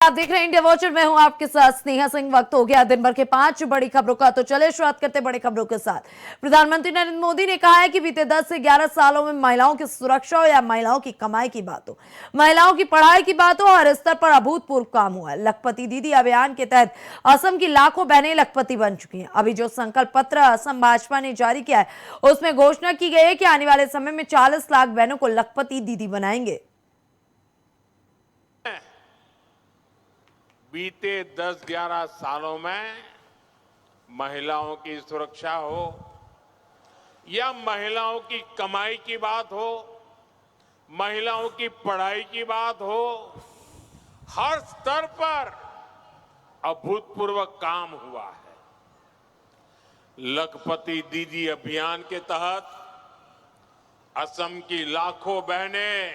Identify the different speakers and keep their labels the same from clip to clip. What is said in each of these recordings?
Speaker 1: आप देख रहे हैं इंडिया वॉचर। मैं हूं आपके साथ स्नेहा सिंह। वक्त हो गया दिन भर के 5 बड़ी खबरों का, तो चले शुरुआत करते बड़ी खबरों के साथ। प्रधानमंत्री नरेंद्र मोदी ने कहा है कि बीते 10 से 11 सालों में महिलाओं की सुरक्षा हो या महिलाओं की कमाई की बात हो, महिलाओं की पढ़ाई की बात हो, हर स्तर पर अभूतपूर्व काम हुआ है। लखपति दीदी अभियान के तहत असम की लाखों बहनें लखपति बन चुकी हैं। अभी जो संकल्प पत्र असम भाजपा ने जारी किया है उसमें घोषणा की गई है कि आने वाले समय में 40 लाख बहनों को लखपति दीदी बनाएंगे।
Speaker 2: बीते 10-11 सालों में महिलाओं की सुरक्षा हो या महिलाओं की कमाई की बात हो, महिलाओं की पढ़ाई की बात हो, हर स्तर पर अभूतपूर्व काम हुआ है। लखपति दीदी अभियान के तहत असम की लाखों बहनें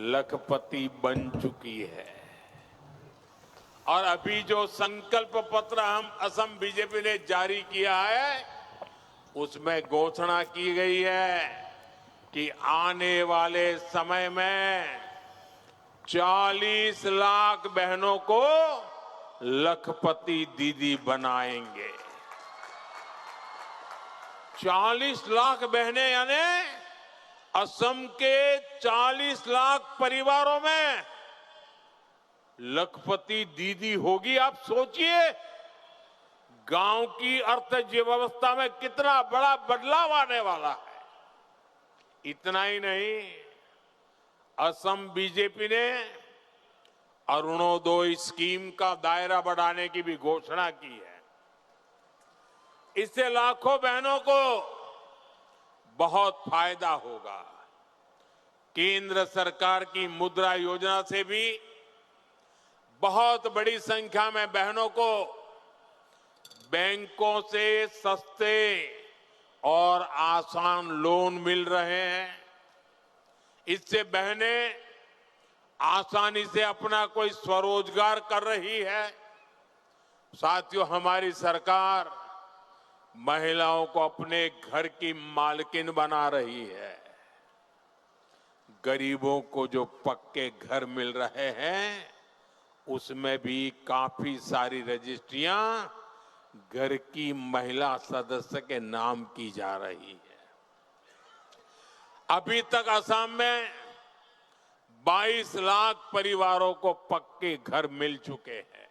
Speaker 2: लखपति बन चुकी है और अभी जो संकल्प पत्र हम असम बीजेपी ने जारी किया है उसमें घोषणा की गई है कि आने वाले समय में 40 लाख बहनों को लखपति दीदी बनाएंगे। 40 लाख बहनें यानी असम के 40 लाख परिवारों में लखपति दीदी होगी। आप सोचिए गांव की अर्थव्यवस्था में कितना बड़ा बदलाव आने वाला है। इतना ही नहीं, असम बीजेपी ने अरुणोदय स्कीम का दायरा बढ़ाने की भी घोषणा की है। इससे लाखों बहनों को बहुत फायदा होगा। केंद्र सरकार की मुद्रा योजना से भी बहुत बड़ी संख्या में बहनों को बैंकों से सस्ते और आसान लोन मिल रहे हैं। इससे बहनें आसानी से अपना कोई स्वरोजगार कर रही है। साथियों, हमारी सरकार महिलाओं को अपने घर की मालकिन बना रही है। गरीबों को जो पक्के घर मिल रहे हैं उसमें भी काफी सारी रजिस्ट्रियां घर की महिला सदस्य के नाम की जा रही है। अभी तक असम में 22 लाख परिवारों को पक्के घर मिल चुके हैं।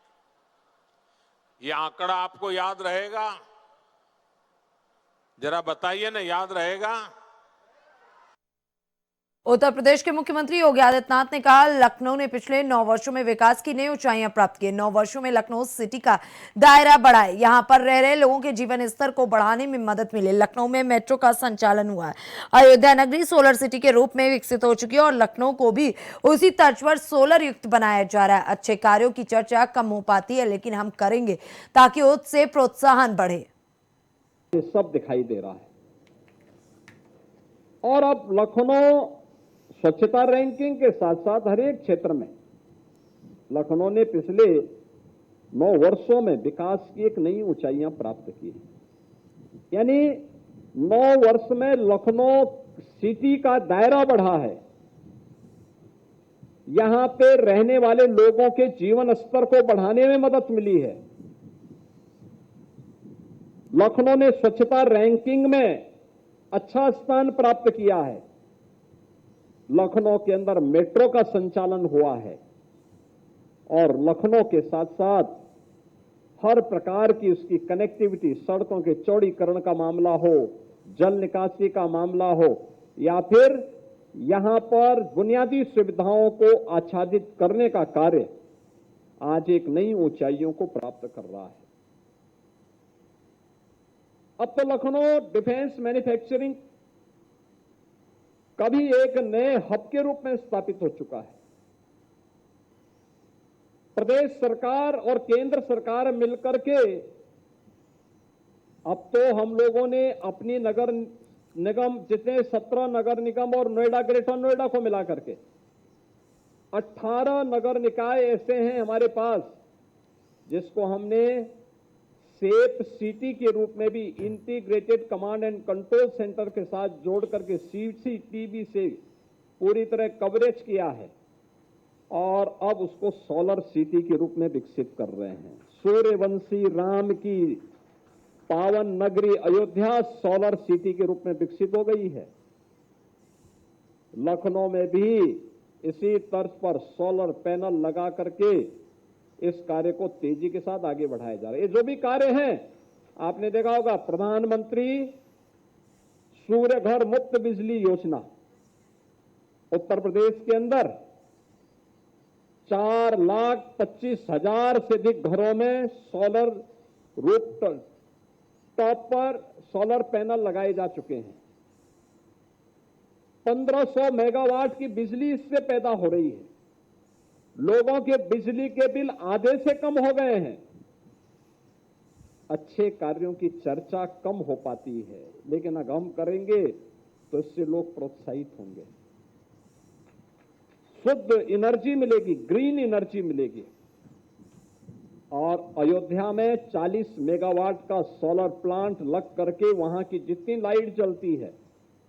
Speaker 2: ये आंकड़ा आपको याद रहेगा? जरा बताइए ना, याद रहेगा?
Speaker 1: उत्तर प्रदेश के मुख्यमंत्री योगी आदित्यनाथ ने कहा, लखनऊ ने पिछले 9 वर्षों में विकास की नई ऊंचाइयां प्राप्त की। 9 वर्षों में लखनऊ सिटी का दायरा बढ़ाए, यहां पर रह रहे लोगों के जीवन स्तर को बढ़ाने में मदद मिले। लखनऊ में मेट्रो का संचालन हुआ है। अयोध्या नगरी सोलर सिटी के रूप में विकसित हो चुकी है और लखनऊ को भी उसी तर्ज पर सोलर युक्त बनाया जा रहा है। अच्छे कार्यों की चर्चा कम हो पाती है, लेकिन हम करेंगे ताकि उससे प्रोत्साहन बढ़े।
Speaker 3: सब दिखाई दे रहा है और अब लखनऊ स्वच्छता रैंकिंग के साथ साथ हर एक क्षेत्र में लखनऊ ने पिछले 9 वर्षों में विकास की एक नई ऊंचाइयां प्राप्त की। यानी 9 वर्ष में लखनऊ सिटी का दायरा बढ़ा है। यहां पे रहने वाले लोगों के जीवन स्तर को बढ़ाने में मदद मिली है। लखनऊ ने स्वच्छता रैंकिंग में अच्छा स्थान प्राप्त किया है। लखनऊ के अंदर मेट्रो का संचालन हुआ है और लखनऊ के साथ साथ हर प्रकार की उसकी कनेक्टिविटी, सड़कों के चौड़ीकरण का मामला हो, जल निकासी का मामला हो या फिर यहां पर बुनियादी सुविधाओं को आच्छादित करने का कार्य आज एक नई ऊंचाइयों को प्राप्त कर रहा है। अब तो लखनऊ डिफेंस मैन्युफैक्चरिंग कभी एक नए हब के रूप में स्थापित हो चुका है। प्रदेश सरकार और केंद्र सरकार मिलकर के अब तो हम लोगों ने अपनी नगर निगम, जितने 17 नगर निगम और नोएडा, ग्रेटर नोएडा को मिला करके 18 नगर निकाय ऐसे हैं हमारे पास जिसको हमने सेफ सिटी के रूप में भी integrated command and control centre के साथ जोड़ करके सीसीटीवी से पूरी तरह कवरेज किया है। और अब उसको सोलर सिटी के रूप में विकसित कर रहे हैं। सूर्यवंशी राम की पावन नगरी अयोध्या सोलर सिटी के रूप में विकसित हो गई है। लखनऊ में भी इसी तर्ज पर सोलर पैनल लगा करके इस कार्य को तेजी के साथ आगे बढ़ाया जा रहा है। ये जो भी कार्य हैं, आपने देखा होगा प्रधानमंत्री सूर्य घर मुफ्त बिजली योजना, उत्तर प्रदेश के अंदर 4,25,000 से अधिक घरों में सोलर रूफ टॉप पर सोलर पैनल लगाए जा चुके हैं। 1500 मेगावाट की बिजली इससे पैदा हो रही है। लोगों के बिजली के बिल आधे से कम हो गए हैं। अच्छे कार्यों की चर्चा कम हो पाती है, लेकिन अगर हम करेंगे तो इससे लोग प्रोत्साहित होंगे। शुद्ध एनर्जी मिलेगी, ग्रीन एनर्जी मिलेगी। और अयोध्या में 40 मेगावाट का सोलर प्लांट लग करके वहां की जितनी लाइट जलती है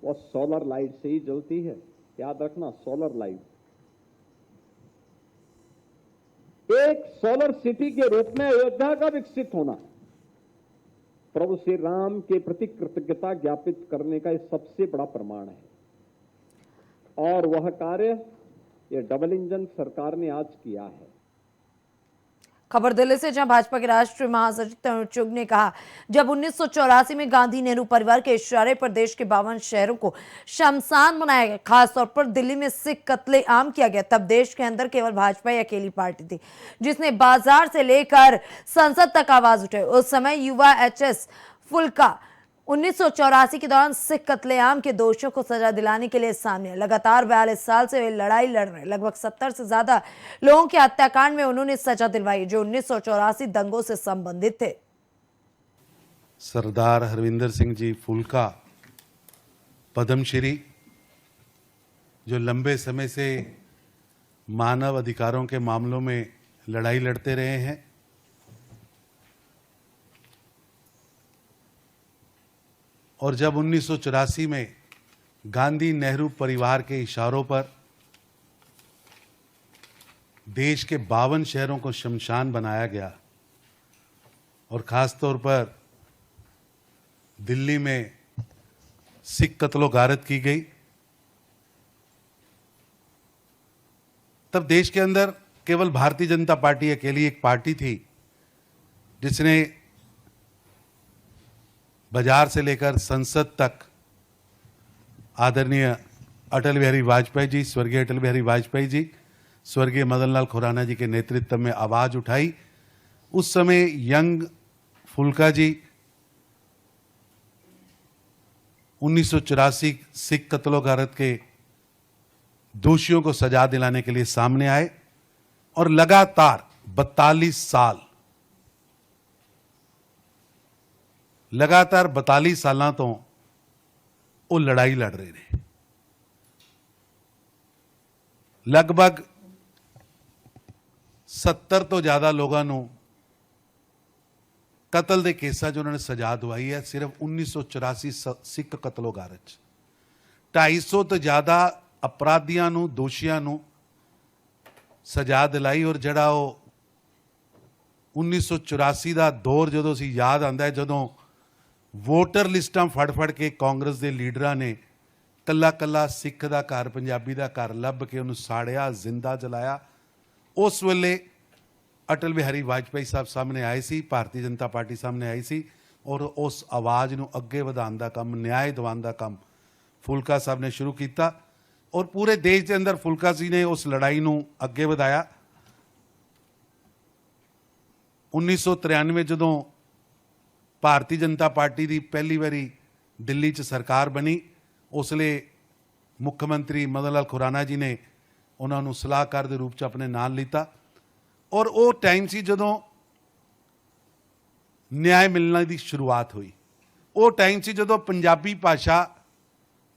Speaker 3: वो सोलर लाइट से ही जलती है। याद रखना, सोलर लाइट। एक सोलर सिटी के रूप में अयोध्या का विकसित होना प्रभु श्री राम के प्रति कृतज्ञता ज्ञापित करने का सबसे बड़ा प्रमाण है। और वह कार्य ये डबल इंजन सरकार ने आज किया है।
Speaker 1: खबर दिल्ली से, जहां भाजपा के राष्ट्रीय महासचिव तरुण चुग ने कहा, जब 1984 में गांधी नेहरू परिवार के इशारे पर देश के 52 शहरों को शमशान बनाया गया, खासतौर पर दिल्ली में सिख कत्ले आम किया गया, तब देश के अंदर केवल भाजपा ही अकेली पार्टी थी जिसने बाजार से लेकर संसद तक आवाज उठाई। उस समय युवा एचएस फुल्का 1984 के दौरान सिख कत्लेआम के दोषियों को सजा दिलाने के लिए सामने। लगातार 42 साल से वे लड़ाई लड़ रहे। लगभग 70 से ज्यादा लोगों के हत्याकांड में उन्होंने सजा दिलवाई जो 1984 दंगों से संबंधित थे।
Speaker 4: सरदार हरविंदर सिंह जी फुल्का पद्मश्री, जो लंबे समय से मानव अधिकारों के मामलों में लड़ाई लड़ते रहे हैं, और जब 1984 में गांधी नेहरू परिवार के इशारों पर देश के 52 शहरों को शमशान बनाया गया और खास तौर पर दिल्ली में सिख कत्लो गारत की गई, तब देश के अंदर केवल भारतीय जनता पार्टी अकेली एक पार्टी थी जिसने बाजार से लेकर संसद तक आदरणीय अटल बिहारी वाजपेयी जी, स्वर्गीय अटल बिहारी वाजपेयी जी, स्वर्गीय मदन लाल खुराना जी के नेतृत्व में आवाज उठाई। उस समय यंग फुल्का जी 1984 सिख कत्लो गारत के दोषियों को सजा दिलाने के लिए सामने आए और लगातार 42 साल तो वो लड़ाई लड़ रहे ने। लगभग 70 तो ज्यादा लोगों को कतल के केसा जो उन्होंने सजा दवाई है सिर्फ 1984 सिख कतलो गारत। 250 तो ज्यादा अपराधियों को, दोषियों को सजा दिलाई। और जड़ा वो 1984 का दौर जो याद आता है, जदों वोटर लिस्टां फड़ के कांग्रेस के लीडर ने कला कला सिख का घर, पंजाबी का घर लभ के उन्होंने साड़िया, जिंदा जलाया। उस वेले अटल बिहारी वाजपेयी साहब सामने आए सी, भारतीय जनता पार्टी सामने आई सी और उस आवाज़ को अगे वधाने का काम, न्याय दिवाने का काम फुल्का साहब ने शुरू किया और पूरे देश के अंदर फुल्का जी ने उस लड़ाई को अगे वधाया। 1993 जदों भारतीय जनता पार्टी की पहली बारी दिल्ली च सरकार बनी, उसले मुख्यमंत्री मदन लाल खुराना जी ने उन्होंने सलाहकार के रूप च अपने नाल लिता और वो टाइम सी जदों न्याय मिलने की शुरुआत हुई। वो टाइम सी जदों पंजाबी भाषा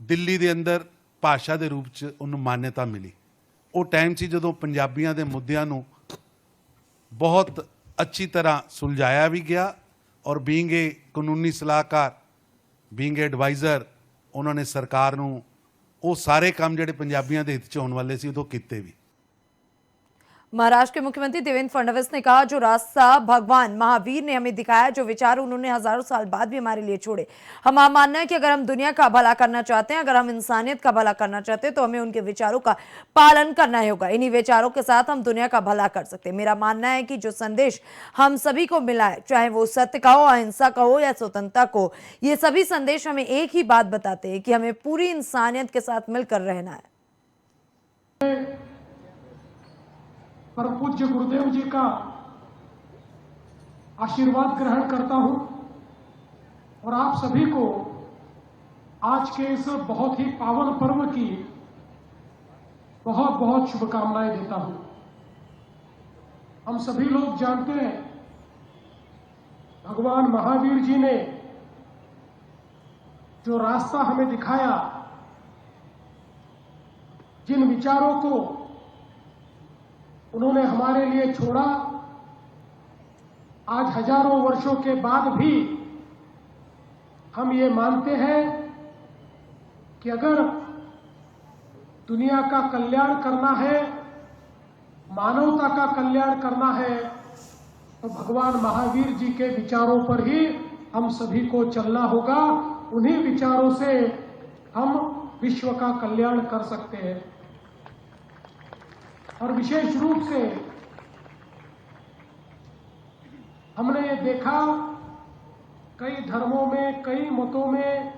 Speaker 4: दिल्ली के अंदर भाषा के रूप च उन्होंने मान्यता मिली। वो टाइम सी जदों पंजाबियों के मुद्दों को बहुत अच्छी तरह सुलझाया भी गया और बीइंग ए कानूनी सलाहकार, बीइंग एडवाइज़र, उन्होंने सरकार को वो सारे काम जोड़े पंजाबियों के हित च होने वाले सी उदों कीते भी।
Speaker 1: महाराष्ट्र के मुख्यमंत्री देवेंद्र फडणवीस ने कहा, जो रास्ता भगवान महावीर ने हमें दिखाया, जो विचार उन्होंने हजारों साल बाद भी हमारे लिए छोड़े, हमारा मानना है कि अगर हम दुनिया का भला करना चाहते हैं, अगर हम इंसानियत का भला करना चाहते हैं, तो हमें उनके विचारों का पालन करना होगा। इन्हीं विचारों के साथ हम दुनिया का भला कर सकते हैं। मेरा मानना है कि जो संदेश हम सभी को मिला है, चाहे वो सत्य का हो, अहिंसा का हो या स्वतंत्रता को, ये सभी संदेश हमें एक ही बात बताते हैं कि हमें पूरी इंसानियत के साथ मिलकर रहना है।
Speaker 5: परम पूज्य गुरुदेव जी का आशीर्वाद ग्रहण करता हूं और आप सभी को आज के इस बहुत ही पावन पर्व की बहुत बहुत शुभकामनाएं देता हूं। हम सभी लोग जानते हैं, भगवान महावीर जी ने जो रास्ता हमें दिखाया, जिन विचारों को उन्होंने हमारे लिए छोड़ा, आज हजारों वर्षों के बाद भी हम ये मानते हैं कि अगर दुनिया का कल्याण करना है, मानवता का कल्याण करना है, तो भगवान महावीर जी के विचारों पर ही हम सभी को चलना होगा। उन्हीं विचारों से हम विश्व का कल्याण कर सकते हैं। और विशेष रूप से हमने ये देखा, कई धर्मों में, कई मतों में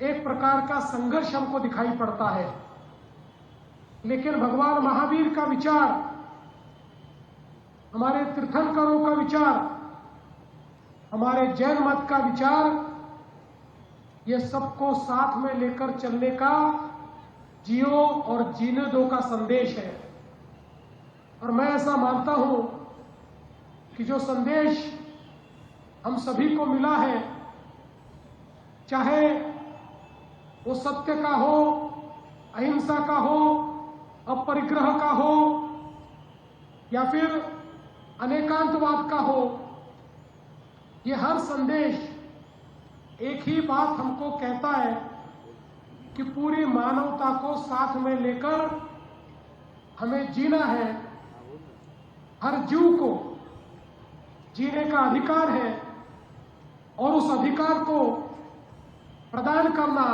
Speaker 5: एक प्रकार का संघर्ष हमको दिखाई पड़ता है, लेकिन भगवान महावीर का विचार, हमारे तीर्थंकरों का विचार, हमारे जैन मत का विचार, ये सबको साथ में लेकर चलने का, जियो और जीने दो का संदेश है। और मैं ऐसा मानता हूं कि जो संदेश हम सभी को मिला है, चाहे वो सत्य का हो, अहिंसा का हो, अपरिग्रह का हो या फिर अनेकांतवाद का हो, ये हर संदेश एक ही बात हमको कहता है कि पूरी मानवता को साथ में लेकर हमें जीना है। हर जीव को जीने का अधिकार है और उस अधिकार को प्रदान करना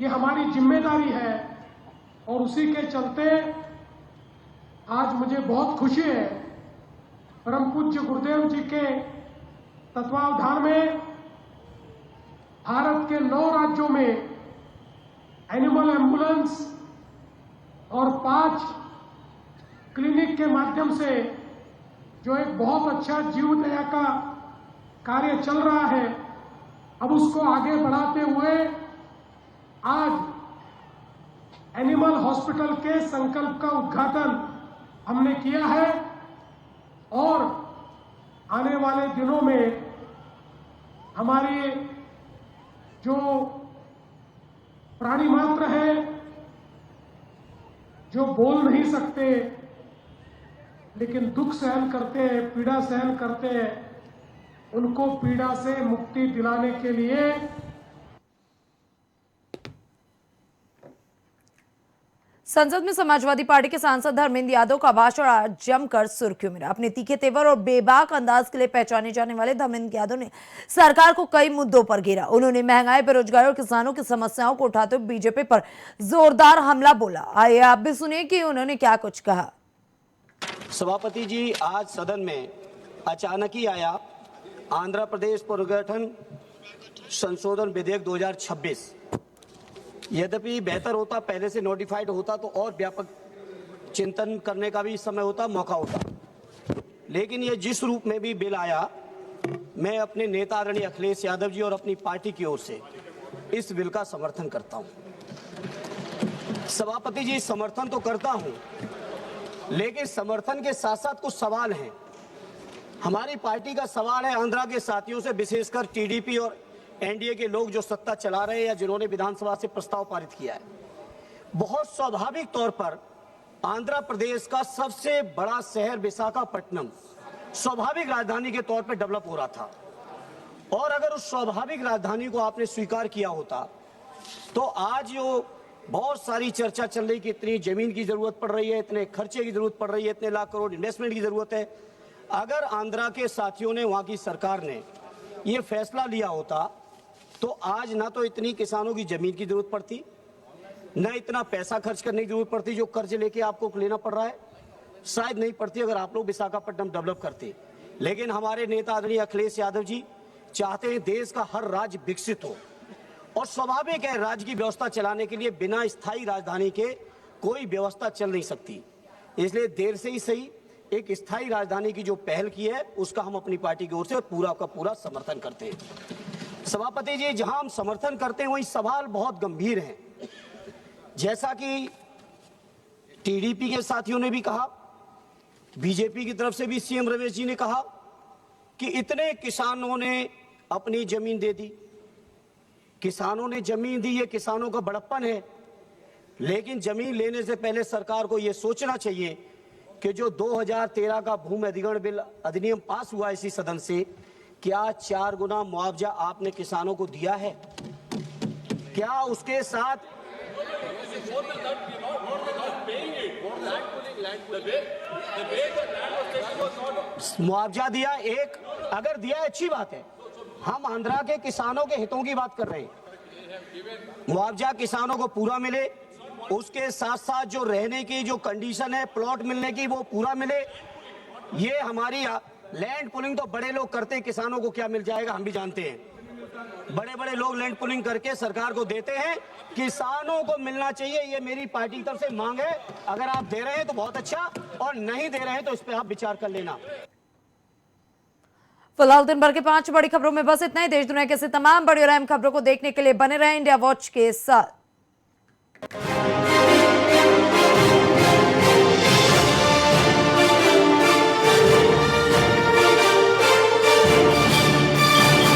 Speaker 5: ये हमारी जिम्मेदारी है। और उसी के चलते आज मुझे बहुत खुशी है, परम पूज्य गुरुदेव जी के तत्वावधान में भारत के 9 राज्यों में एनिमल एम्बुलेंस और 5 क्लिनिक के माध्यम से जो एक बहुत अच्छा जीव दया का कार्य चल रहा है, अब उसको आगे बढ़ाते हुए आज एनिमल हॉस्पिटल के संकल्प का उद्घाटन हमने किया है। और आने वाले दिनों में हमारी जो प्राणी मात्र है, जो बोल नहीं सकते लेकिन दुख सहन करते हैं, पीड़ा सहन करते हैं, उनको पीड़ा से मुक्ति दिलाने के लिए
Speaker 1: संसद में समाजवादी पार्टी के सांसद धर्मेंद्र यादव का भाषण आज जमकर सुर्खियों में रहा। अपने तीखे तेवर और बेबाक अंदाज के लिए पहचाने जाने वाले धर्मेंद्र यादव ने सरकार को कई मुद्दों पर घेरा। उन्होंने महंगाई, बेरोजगारी और किसानों की समस्याओं को उठाते हुए बीजेपी पर जोरदार हमला बोला। आइए आप भी सुनिए कि उन्होंने क्या कुछ कहा।
Speaker 6: सभापति जी, आज सदन में अचानक ही आया आंध्र प्रदेश पुनर्गठन संशोधन विधेयक 2026। यद्यपि बेहतर होता, पहले से नोटिफाइड होता तो और व्यापक चिंतन करने का भी समय होता, मौका होता, लेकिन ये जिस रूप में भी बिल आया, मैं अपने नेता आदरणीय अखिलेश यादव जी और अपनी पार्टी की ओर से इस बिल का समर्थन करता हूं। सभापति जी, समर्थन तो करता हूं, लेकिन समर्थन के साथ साथ कुछ सवाल हैं। हमारी पार्टी का सवाल है आंध्रा के साथियों से, विशेषकर टीडीपी और एनडीए के लोग जो सत्ता चला रहे हैं या जिन्होंने विधानसभा से प्रस्ताव पारित किया है। बहुत स्वाभाविक तौर पर आंध्र प्रदेश का सबसे बड़ा शहर विशाखापट्टनम स्वाभाविक राजधानी के तौर पर डेवलप हो रहा था, और अगर उस स्वाभाविक राजधानी को आपने स्वीकार किया होता तो आज जो बहुत सारी चर्चा चल रही कि इतनी जमीन की जरूरत पड़ रही है, इतने खर्चे की जरूरत पड़ रही है, इतने लाख करोड़ इन्वेस्टमेंट की जरूरत है। अगर आंध्रा के साथियों ने, वहां की सरकार ने ये फैसला लिया होता तो आज ना तो इतनी किसानों की जमीन की जरूरत पड़ती, न इतना पैसा खर्च करने की जरूरत पड़ती जो कर्ज लेके आपको लेना पड़ रहा है, शायद नहीं पड़ती अगर आप लोग विशाखापट्टनम डेवलप करते। लेकिन हमारे नेता आदरणीय अखिलेश यादव जी चाहते हैं देश का हर राज्य विकसित हो, और स्वाभाविक है राज्य की व्यवस्था चलाने के लिए बिना स्थायी राजधानी के कोई व्यवस्था चल नहीं सकती। इसलिए देर से ही सही एक स्थायी राजधानी की जो पहल की है उसका हम अपनी पार्टी की ओर से पूरा का पूरा समर्थन करते हैं। सभापति जी, जहां हम समर्थन करते हैं वहीं सवाल बहुत गंभीर हैं। जैसा कि टीडीपी के साथियों ने भी कहा, बीजेपी की तरफ से भी सीएम रमेश जी ने कहा कि इतने किसानों ने अपनी जमीन दे दी, किसानों ने जमीन दी, ये किसानों का बड़प्पन है। लेकिन जमीन लेने से पहले सरकार को यह सोचना चाहिए कि जो 2013 का भूमि अधिग्रहण बिल अधिनियम पास हुआ इसी सदन से, क्या 4 गुना मुआवजा आपने किसानों को दिया है? क्या उसके साथ मुआवजा दिया? एक अगर दिया अच्छी बात है, हम आंध्रा के किसानों के हितों की बात कर रहे हैं। मुआवजा किसानों को पूरा मिले, उसके साथ साथ जो रहने की जो कंडीशन है प्लॉट मिलने की वो पूरा मिले। ये हमारी लैंड पुलिंग तो बड़े लोग करते हैं, किसानों को क्या मिल जाएगा हम भी जानते हैं। बड़े बड़े लोग लैंड पुलिंग करके सरकार को देते हैं, किसानों को मिलना चाहिए, ये मेरी पार्टी की तरफ से मांग है। अगर आप दे रहे हैं तो बहुत अच्छा, और नहीं दे रहे हैं तो इस पर आप विचार कर लेना।
Speaker 1: फिलहाल दिन भर के 5 बड़ी खबरों में बस इतना ही। देश दुनिया की ऐसी तमाम बड़ी और अहम खबरों को देखने के लिए बने रहें इंडिया वॉच के साथ।